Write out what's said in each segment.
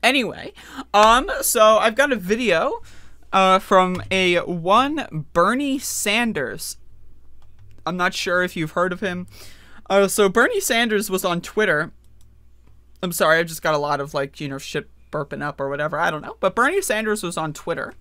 Anyway, so I've got a video from one Bernie Sanders. I'm not sure if you've heard of him. So Bernie Sanders was on Twitter. I'm sorry, I just got a lot of, like, you know, shit burping up or whatever. I don't know. But Bernie Sanders was on Twitter.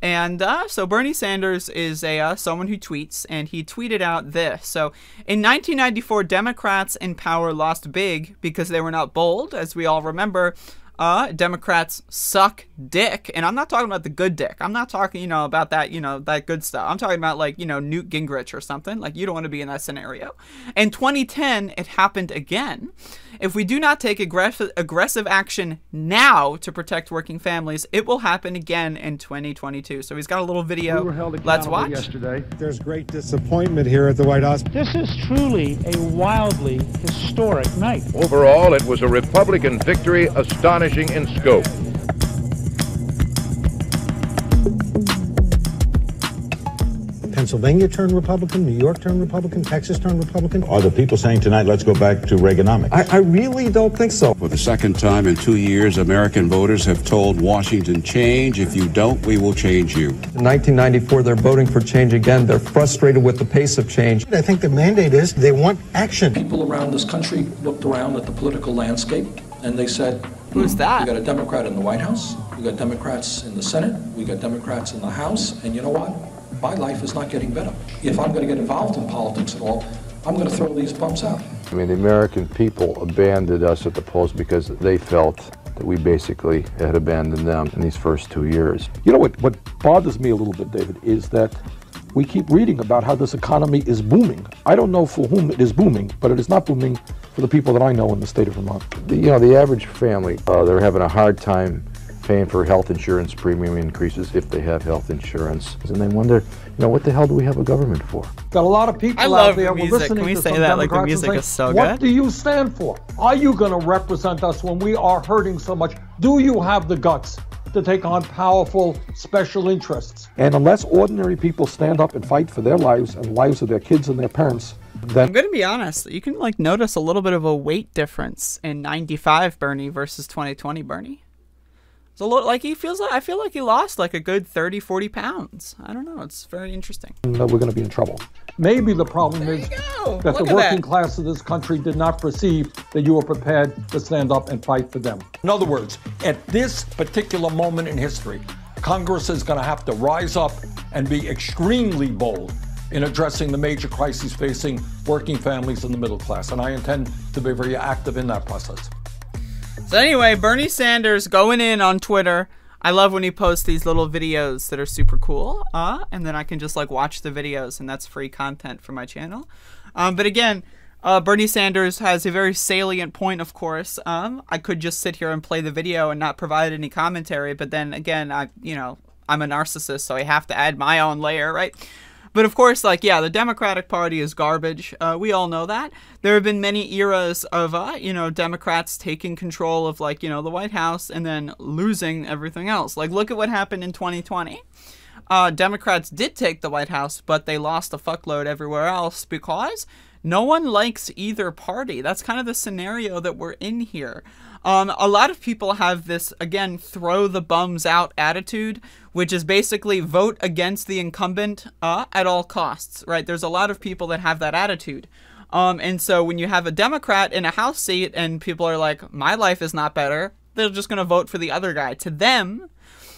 And so Bernie Sanders is someone who tweets, and he tweeted out this. So in 1994, Democrats in power lost big because they were not bold. As we all remember, Democrats suck dick. And I'm not talking about the good dick. I'm not talking, you know, about that, you know, that good stuff. I'm talking about, like, you know, Newt Gingrich or something. Like, you don't want to be in that scenario. In 2010, it happened again. If we do not take aggressive action now to protect working families, it will happen again in 2022. So he's got a little video. Let's watch. Yesterday. There's great disappointment here at the White House. This is truly a wildly historic night. Overall, it was a Republican victory, astonishing in scope. Pennsylvania turned Republican, New York turned Republican, Texas turned Republican. Are the people saying tonight, let's go back to Reaganomics? I really don't think so. For the second time in 2 years, American voters have told Washington, change. If you don't, we will change you. In 1994, they're voting for change again. They're frustrated with the pace of change. I think the mandate is they want action. People around this country looked around at the political landscape and they said, who's that? We got a Democrat in the White House, we got Democrats in the Senate, we got Democrats in the House, and you know what? My life is not getting better. If I'm going to get involved in politics at all, I'm going to throw these bumps out. I mean, the American people abandoned us at the polls because they felt that we basically had abandoned them in these first 2 years. You know what bothers me a little bit, David, is that we keep reading about how this economy is booming. I don't know for whom it is booming, but it is not booming for the people that I know in the state of Vermont. The average family, they're having a hard time paying for health insurance premium increases if they have health insurance. And they wonder, what the hell do we have a government for? Got a lot of people out there listening Can we to say some that like the Democrats music saying, is so what good? do you stand for? Are you going to represent us when we are hurting so much? Do you have the guts to take on powerful special interests? And unless ordinary people stand up and fight for their lives and the lives of their kids and their parents, then... I'm going to be honest. You can, like, notice a little bit of a weight difference in 95 Bernie versus 2020 Bernie. So, like, he feels like, I feel like he lost like a good 30, 40 pounds. I don't know. It's very interesting. We're going to be in trouble. Maybe the problem is that the working class of this country did not perceive that you were prepared to stand up and fight for them. In other words, at this particular moment in history, Congress is going to have to rise up and be extremely bold in addressing the major crises facing working families and the middle class. And I intend to be very active in that process. So anyway, Bernie Sanders going in on Twitter. I love when he posts these little videos that are super cool. And then I can just, like, watch the videos, and that's free content for my channel. But again, Bernie Sanders has a very salient point, of course. I could just sit here and play the video and not provide any commentary. But then again, I'm a narcissist, so I have to add my own layer, right? But of course, like, yeah, the Democratic Party is garbage. We all know that. There have been many eras of, Democrats taking control of, like, the White House and then losing everything else. Like, look at what happened in 2020. Democrats did take the White House, but they lost a fuckload everywhere else because no one likes either party. That's kind of the scenario that we're in here. A lot of people have this, again, throw the bums out attitude, which is basically vote against the incumbent at all costs, right? There's a lot of people that have that attitude. And so when you have a Democrat in a House seat and people are like, my life is not better, they're just going to vote for the other guy. To them,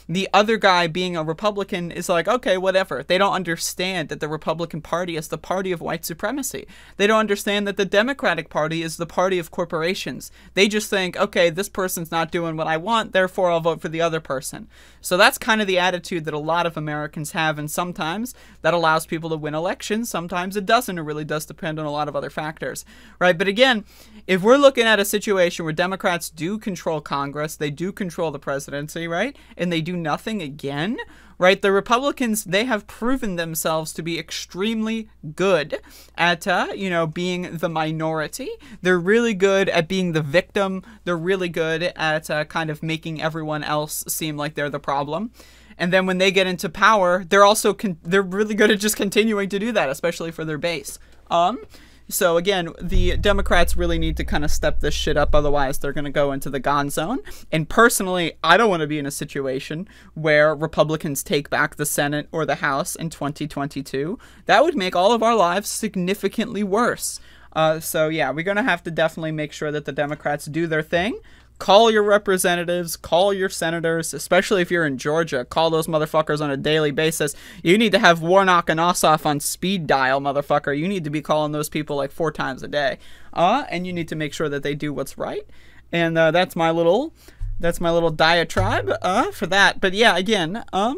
the other guy being a Republican is like, okay, whatever. They don't understand that the Republican Party is the party of white supremacy. They don't understand that the Democratic Party is the party of corporations. They just think, okay, this person's not doing what I want, therefore I'll vote for the other person. So that's kind of the attitude that a lot of Americans have, and sometimes that allows people to win elections. Sometimes it doesn't. It really does depend on a lot of other factors, right? But again, if we're looking at a situation where Democrats do control Congress, they do control the presidency, right? And they do nothing again, right? The Republicans, they have proven themselves to be extremely good at, being the minority. They're really good at being the victim. They're really good at kind of making everyone else seem like they're the problem. And then when they get into power, they're also, they're really good at just continuing to do that, especially for their base. So again, the Democrats really need to kind of step this shit up, otherwise they're going to go into the gone zone. And personally, I don't want to be in a situation where Republicans take back the Senate or the House in 2022. That would make all of our lives significantly worse. So yeah, we're going to have to definitely make sure that the Democrats do their thing. Call your representatives, call your senators, especially if you're in Georgia. Call those motherfuckers on a daily basis. You need to have Warnock and Ossoff on speed dial, motherfucker. You need to be calling those people like 4 times a day. And you need to make sure that they do what's right. And that's my little diatribe for that. But yeah, again, we're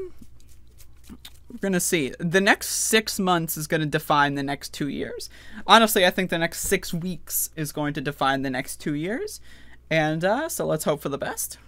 going to see. The next 6 months is going to define the next 2 years. Honestly, I think the next 6 weeks is going to define the next 2 years. And so let's hope for the best.